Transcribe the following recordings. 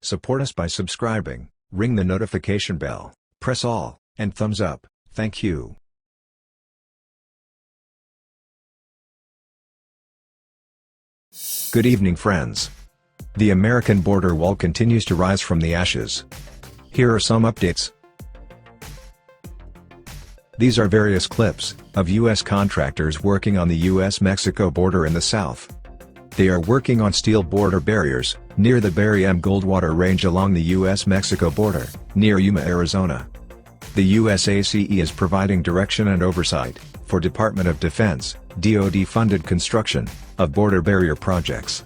Support us by subscribing, ring the notification bell, press all, and thumbs up. Thank you. Good evening, friends. The American border wall continues to rise from the ashes. Here are some updates. These are various clips of U.S. contractors working on the U.S. Mexico border in the south. They are working on steel border barriers near the Goldwater Range along the U.S. Mexico border, near Yuma, Arizona. The USACE is providing direction and oversight for Department of Defense, DoD-funded construction of border barrier projects.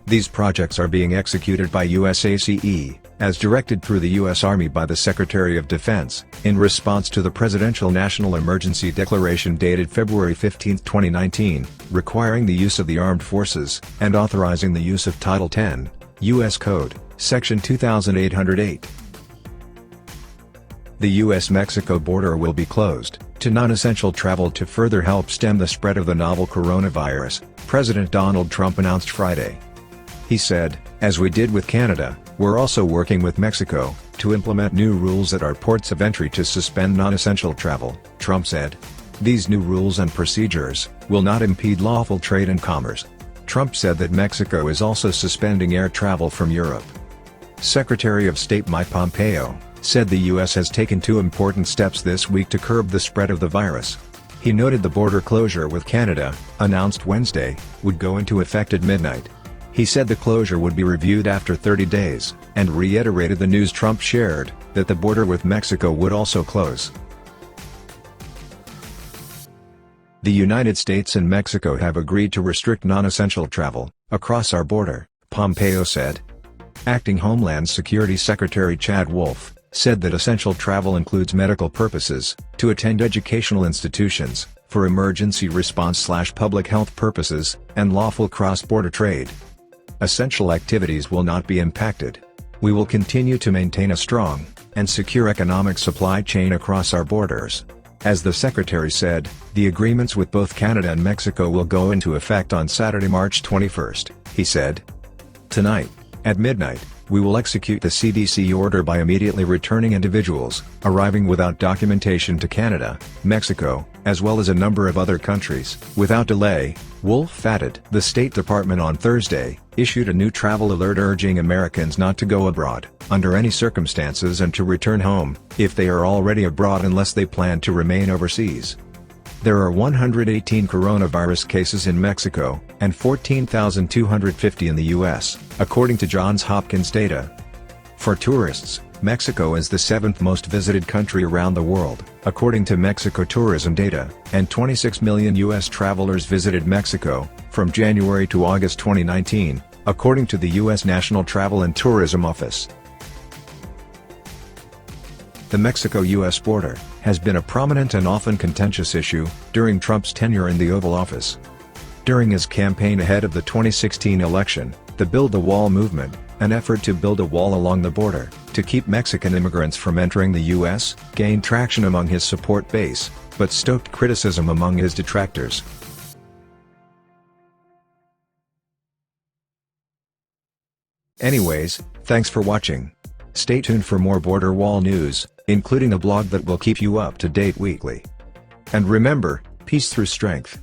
These projects are being executed by USACE, as directed through the U.S. Army by the Secretary of Defense, in response to the Presidential National Emergency Declaration dated February 15, 2019, requiring the use of the armed forces, and authorizing the use of Title 10, U.S. Code, Section 2808. The U.S. Mexico border will be closed to non-essential travel to further help stem the spread of the novel coronavirus, President Donald Trump announced Friday. He said, "As we did with Canada, we're also working with Mexico to implement new rules at our ports of entry to suspend non-essential travel," Trump said. "These new rules and procedures will not impede lawful trade and commerce." Trump said that Mexico is also suspending air travel from Europe. Secretary of State Mike Pompeo said the U.S. has taken two important steps this week to curb the spread of the virus. He noted the border closure with Canada, announced Wednesday, would go into effect at midnight. He said the closure would be reviewed after 30 days, and reiterated the news Trump shared, that the border with Mexico would also close. The United States and Mexico have agreed to restrict non-essential travel across our border, Pompeo said. Acting Homeland Security Secretary Chad Wolf said that essential travel includes medical purposes, to attend educational institutions, for emergency response/public health purposes, and lawful cross-border trade. Essential activities will not be impacted. We will continue to maintain a strong and secure economic supply chain across our borders. As the Secretary said, the agreements with both Canada and Mexico will go into effect on Saturday, March 21, he said. "Tonight, at midnight, we will execute the CDC order by immediately returning individuals arriving without documentation to Canada, Mexico, as well as a number of other countries, without delay," Wolf added. The State Department on Thursday issued a new travel alert urging Americans not to go abroad, under any circumstances, and to return home, if they are already abroad, unless they plan to remain overseas. There are 118 coronavirus cases in Mexico, and 14,250 in the U.S., according to Johns Hopkins data. For tourists, Mexico is the 7th most visited country around the world, according to Mexico tourism data, and 26 million U.S. travelers visited Mexico from January to August 2019, according to the U.S. National Travel and Tourism Office. The Mexico-U.S. border has been a prominent and often contentious issue during Trump's tenure in the Oval Office. During his campaign ahead of the 2016 election, the Build the Wall movement, an effort to build a wall along the border to keep Mexican immigrants from entering the U.S., gained traction among his support base, but stoked criticism among his detractors. Anyways, thanks for watching. Stay tuned for more border wall news, including a blog that will keep you up to date weekly. And remember, peace through strength.